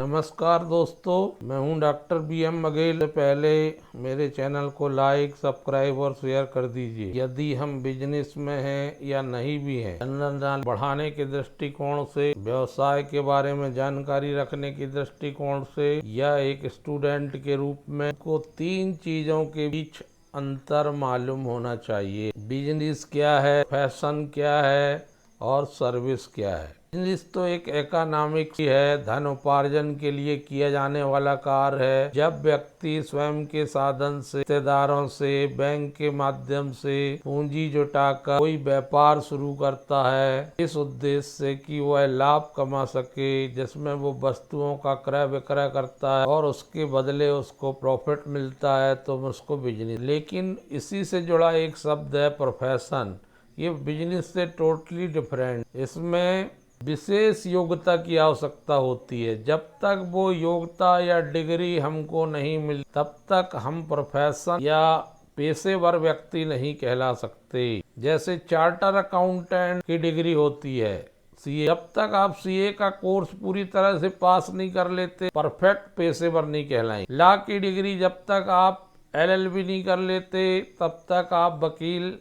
नमस्कार दोस्तों, मैं हूं डॉक्टर बी.एम. बघेल। पहले मेरे चैनल को लाइक, सब्सक्राइब और शेयर कर दीजिए। यदि हम बिजनेस में हैं या नहीं भी हैं, जनरल बढ़ाने के दृष्टिकोण से, व्यवसाय के बारे में जानकारी रखने के दृष्टिकोण से या एक स्टूडेंट के रूप में, को 3 चीजों के बीच अंतर मालूम होना चाहिए। बिजनेस क्या है, फैशन क्या है और सर्विस क्या है। बिजनेस तो एक इकोनॉमिक है, धन उपार्जन के लिए किया जाने वाला कार्य है। जब व्यक्ति स्वयं के साधन से, रिश्तेदारों से, बैंक के माध्यम से पूंजी जुटाकर कोई व्यापार शुरू करता है इस उद्देश्य से कि वह लाभ कमा सके, जिसमें वो वस्तुओं का क्रय विक्रय करता है और उसके बदले उसको प्रॉफिट मिलता है, तो उसको बिजनेस। लेकिन इसी से जुड़ा एक शब्द है प्रोफेशन। ये बिजनेस से टोटली डिफरेंट। इसमें विशेष योग्यता की आवश्यकता होती है। जब तक वो योग्यता या डिग्री हमको नहीं मिली, तब तक हम प्रोफेशन या पेशेवर व्यक्ति नहीं कहला सकते। जैसे चार्टर अकाउंटेंट की डिग्री होती है, सीए। जब तक आप सीए का कोर्स पूरी तरह से पास नहीं कर लेते, परफेक्ट पेशेवर नहीं कहलाएंगे। लॉ की डिग्री जब तक आप एलएलबी नहीं कर लेते, तब तक आप वकील,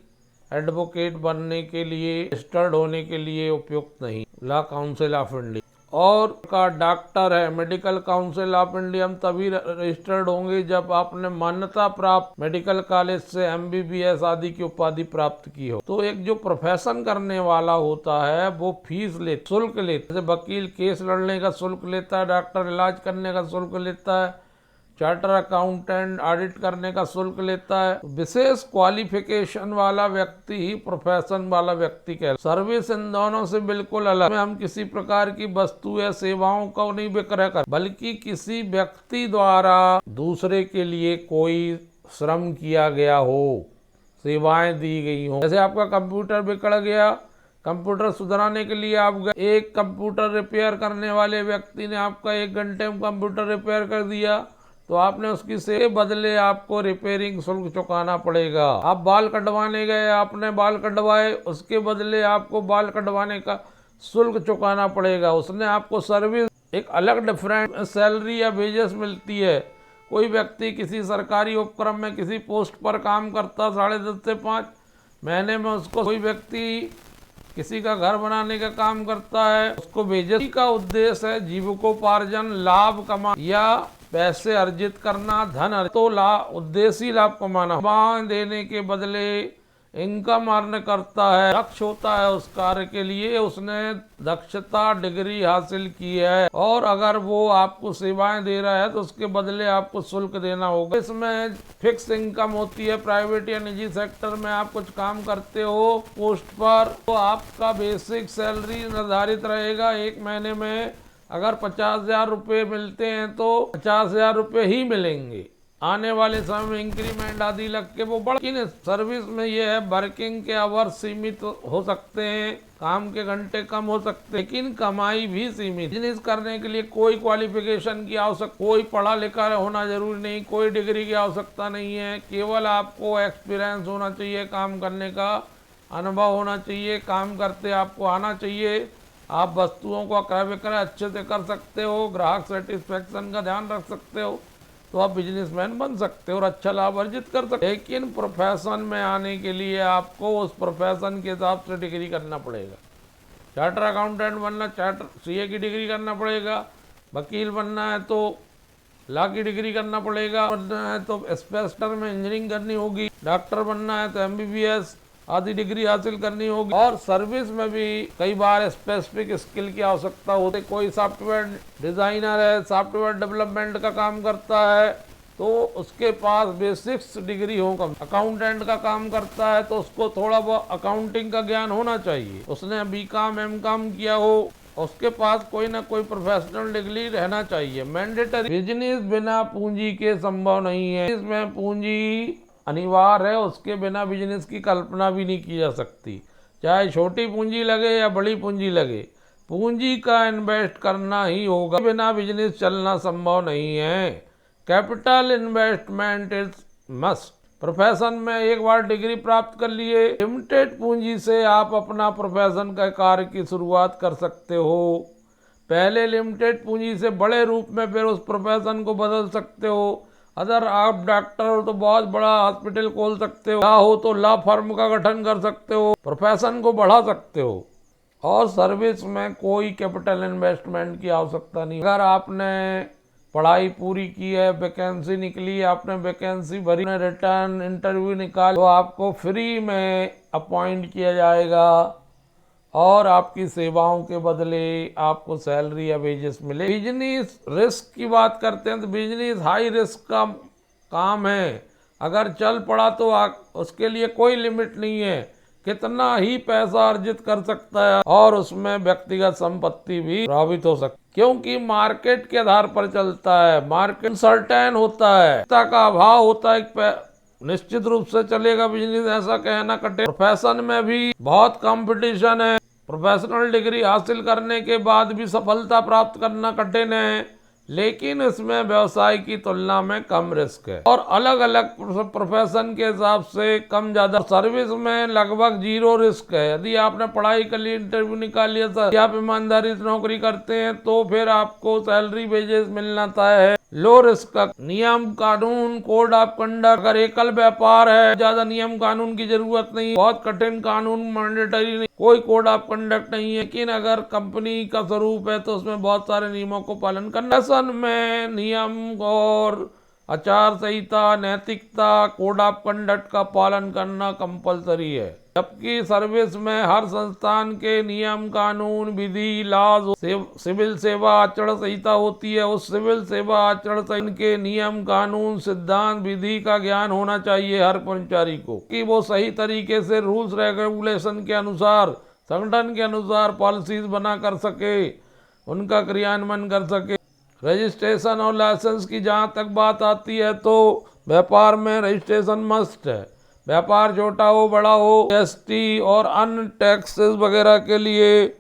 एडवोकेट बनने के लिए, रजिस्टर्ड होने के लिए उपयुक्त नहीं। लॉ काउंसिल ऑफ इंडिया और का डॉक्टर है, मेडिकल काउंसिल ऑफ इंडिया, हम तभी रजिस्टर्ड होंगे जब आपने मान्यता प्राप्त मेडिकल कॉलेज से एमबीबीएस आदि की उपाधि प्राप्त की हो। तो एक जो प्रोफेशन करने वाला होता है वो फीस ले, शुल्क लेता है। जैसे वकील केस लड़ने का शुल्क लेता है, डॉक्टर इलाज करने का शुल्क लेता है, चार्टर अकाउंटेंट ऑडिट करने का शुल्क लेता है। विशेष क्वालिफिकेशन वाला व्यक्ति ही प्रोफेशन वाला व्यक्ति कहलाता है। सर्विस इन दोनों से बिल्कुल अलग। हम किसी प्रकार की वस्तु या सेवाओं का नहीं विक्रय कर, बल्कि किसी व्यक्ति द्वारा दूसरे के लिए कोई श्रम किया गया हो, सेवाएं दी गई हो। जैसे आपका कंप्यूटर बिगड़ गया, कंप्यूटर सुधराने के लिए आप गए, एक कंप्यूटर रिपेयर करने वाले व्यक्ति ने आपका 1 घंटे में कंप्यूटर रिपेयर कर दिया, तो आपने उसकी से बदले आपको रिपेयरिंग शुल्क चुकाना पड़ेगा। आप बाल कटवाने गए, आपने बाल कटवाए, उसके बदले आपको बाल कटवाने का शुल्क चुकाना पड़ेगा। उसने आपको सर्विस, एक अलग डिफरेंट सैलरी या वेजेस मिलती है। कोई व्यक्ति किसी सरकारी उपक्रम में किसी पोस्ट पर काम करता 10.5 से 5 महीने में, उसको कोई व्यक्ति किसी का घर बनाने का काम करता है, उसको वेजेस का उद्देश्य है जीविकोपार्जन, लाभ कमा या पैसे अर्जित करना, धन अर्जित, तो उद्देश्य ही लाभ कमाना। सेवाएं देने के बदले इनकम अर्न करता है, दक्ष होता है उस कार्य के लिए, उसने दक्षता डिग्री हासिल की है, और अगर वो आपको सेवाएं दे रहा है तो उसके बदले आपको शुल्क देना होगा। इसमें फिक्स इनकम होती है। प्राइवेट या निजी सेक्टर में आप कुछ काम करते हो पोस्ट पर, तो आपका बेसिक सैलरी निर्धारित रहेगा। 1 महीने में अगर 50,000 रुपये मिलते हैं तो 50,000 रुपये ही मिलेंगे। आने वाले समय में इंक्रीमेंट आदि लग के वो बढ़। लेकिन सर्विस में ये है, वर्किंग के आवर्स सीमित हो सकते हैं, काम के घंटे कम हो सकते हैं, लेकिन कमाई भी सीमित। बिजनेस करने के लिए कोई क्वालिफिकेशन की आवश्यकता, कोई पढ़ा लिखा होना जरूरी नहीं, कोई डिग्री की आवश्यकता नहीं है। केवल आपको एक्सपीरियंस होना चाहिए, काम करने का अनुभव होना चाहिए, काम करते आपको आना चाहिए। आप वस्तुओं का क्रय विक्रय अच्छे से कर सकते हो, ग्राहक सेटिस्फेक्शन का ध्यान रख सकते हो, तो आप बिजनेसमैन बन सकते हो और अच्छा लाभ अर्जित कर सकते हो। लेकिन प्रोफेशन में आने के लिए आपको उस प्रोफेशन के हिसाब से डिग्री करना पड़ेगा। चार्टर अकाउंटेंट बनना, चार्टर सीए की डिग्री करना पड़ेगा। वकील बनना है तो लॉ की डिग्री करना पड़ेगा। बनना है तो एस्पेक्टर में इंजीनियरिंग करनी होगी। डॉक्टर बनना है तो एमबीबीएस आदि डिग्री हासिल करनी होगी। और सर्विस में भी कई बार स्पेसिफिक स्किल की आवश्यकता होती है। कोई सॉफ्टवेयर डिजाइनर है, सॉफ्टवेयर डेवलपमेंट का काम करता है, तो उसके पास बेसिक्स डिग्री हो। अकाउंटेंट का काम करता है तो उसको थोड़ा बहुत अकाउंटिंग का ज्ञान होना चाहिए। उसने बीकॉम एमकॉम किया हो, उसके पास कोई ना कोई प्रोफेशनल डिग्री रहना चाहिए, मैंडेटरी। बिजनेस बिना पूंजी के संभव नहीं है। इसमें पूंजी अनिवार्य है, उसके बिना बिजनेस की कल्पना भी नहीं की जा सकती। चाहे छोटी पूंजी लगे या बड़ी पूंजी लगे, पूंजी का इन्वेस्ट करना ही होगा, बिना बिजनेस चलना संभव नहीं है। Capital investment is must. Profession में एक बार डिग्री प्राप्त कर लिए, लिमिटेड पूंजी से आप अपना प्रोफेशन का कार्य की शुरुआत कर सकते हो। पहले लिमिटेड पूंजी से बड़े रूप में फिर उस प्रोफेशन को बदल सकते हो। अगर आप डॉक्टर हो तो बहुत बड़ा हॉस्पिटल खोल सकते हो, हो तो लॉ फर्म का गठन कर सकते हो, प्रोफेशन को बढ़ा सकते हो। और सर्विस में कोई कैपिटल इन्वेस्टमेंट की आवश्यकता नहीं। अगर आपने पढ़ाई पूरी की है, वैकेंसी निकली, आपने वैकेंसी भरी, रिटर्न इंटरव्यू निकाल, तो आपको फ्री में अपॉइंट किया जाएगा और आपकी सेवाओं के बदले आपको सैलरी या वेजेस मिले। बिजनेस रिस्क की बात करते हैं तो बिजनेस हाई रिस्क का काम है। अगर चल पड़ा तो उसके लिए कोई लिमिट नहीं है, कितना ही पैसा अर्जित कर सकता है और उसमें व्यक्तिगत संपत्ति भी प्रभावित हो सकती है, क्योंकि मार्केट के आधार पर चलता है। मार्केट सर्टेन होता है, का अभाव होता है, निश्चित रूप से चलेगा बिजनेस, ऐसा कहना कटे। प्रोफेशन में भी बहुत कंपटीशन है, प्रोफेशनल डिग्री हासिल करने के बाद भी सफलता प्राप्त करना कठिन है, लेकिन इसमें व्यवसाय की तुलना में कम रिस्क है और अलग अलग प्रोफेशन के हिसाब से कम ज्यादा। सर्विस में लगभग 0 रिस्क है। यदि आपने पढ़ाई कर ली, इंटरव्यू निकाल लिया सर, आप ईमानदारी से नौकरी करते हैं तो फिर आपको सैलरी वेजेस मिलना तय है। लो रिस्क का नियम कानून, कोड ऑफ कंडक्ट, अगर एकल व्यापार है ज्यादा नियम कानून की जरूरत नहीं, बहुत कठिन कानून मैंडेटरी नहीं, कोई कोड ऑफ कंडक्ट नहीं है। लेकिन अगर कंपनी का स्वरूप है तो उसमें बहुत सारे नियमों को पालन करना। में नियम और आचार संहिता, नैतिकता, कोड ऑफ कंडक्ट का पालन करना कंपलसरी है, जबकि सर्विस में हर संस्थान के नियम कानून, विधि, लॉज, सिविल सेवा आचरण संहिता होती है। उस सिविल सेवा आचरण संहिता के नियम कानून, सिद्धांत, विधि का ज्ञान होना चाहिए हर कर्मचारी को, कि वो सही तरीके से रूल्स रेगुलेशन के अनुसार, संगठन के अनुसार पॉलिसीज बना कर सके, उनका क्रियान्वयन कर सके। रजिस्ट्रेशन और लाइसेंस की जहाँ तक बात आती है तो व्यापार में रजिस्ट्रेशन मस्ट है। व्यापार छोटा हो बड़ा हो, जीएसटी और अन्य टैक्सेस वगैरह के लिए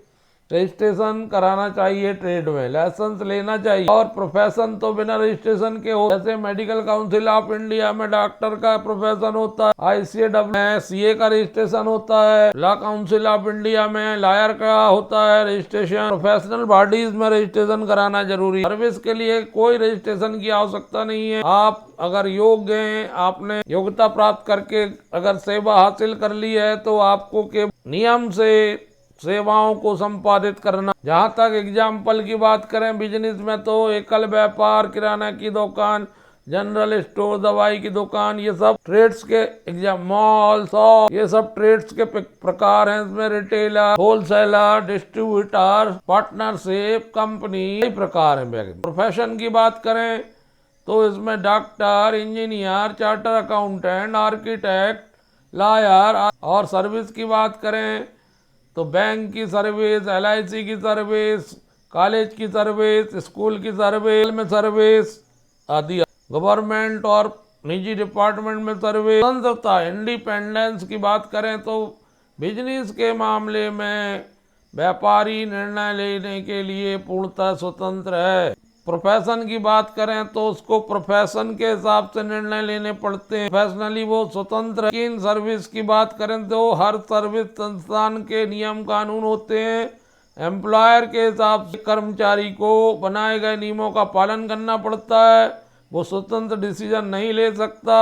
रजिस्ट्रेशन कराना चाहिए, ट्रेड में लाइसेंस लेना चाहिए। और प्रोफेशन तो बिना रजिस्ट्रेशन के हो, जैसे मेडिकल काउंसिल ऑफ इंडिया में डॉक्टर का प्रोफेशन होता है, ICAW में CA का रजिस्ट्रेशन होता है, लॉ काउंसिल ऑफ इंडिया में लॉयर का होता है रजिस्ट्रेशन। प्रोफेशनल बॉडीज में रजिस्ट्रेशन कराना जरूरी है। सर्विस के लिए कोई रजिस्ट्रेशन की आवश्यकता नहीं है। आप अगर योग्य हैं, आपने योग्यता प्राप्त करके अगर सेवा हासिल कर ली है तो आपको के नियम से सेवाओं को संपादित करना। जहाँ तक एग्जाम्पल की बात करें बिजनेस में तो एकल व्यापार, किराना की दुकान, जनरल स्टोर, दवाई की दुकान, ये सब ट्रेड्स के मॉल, शॉप, ये सब ट्रेड्स के प्रकार हैं। इसमें retailer, wholesaler, distributor, partnership, company, कई प्रकार हैं। प्रोफेशन की बात करें तो इसमें doctor, engineer, charter accountant, architect, lawyer. और सर्विस की बात करें तो बैंक की सर्विस, LIC की सर्विस, कॉलेज की सर्विस, स्कूल की सर्विस में सर्विस आदि। गवर्नमेंट और निजी डिपार्टमेंट में सर्विस। स्वतंत्रता, इंडिपेंडेंस की बात करें तो बिजनेस के मामले में व्यापारी निर्णय लेने के लिए पूर्णतः स्वतंत्र है। प्रोफेशन की बात करें तो उसको प्रोफेशन के हिसाब से निर्णय लेने पड़ते हैं, प्रोफेशनली वो स्वतंत्र है। लेकिन सर्विस की बात करें तो हर सर्विस संस्थान के नियम कानून होते हैं। एम्प्लॉयर के हिसाब से कर्मचारी को बनाए गए नियमों का पालन करना पड़ता है, वो स्वतंत्र डिसीजन नहीं ले सकता।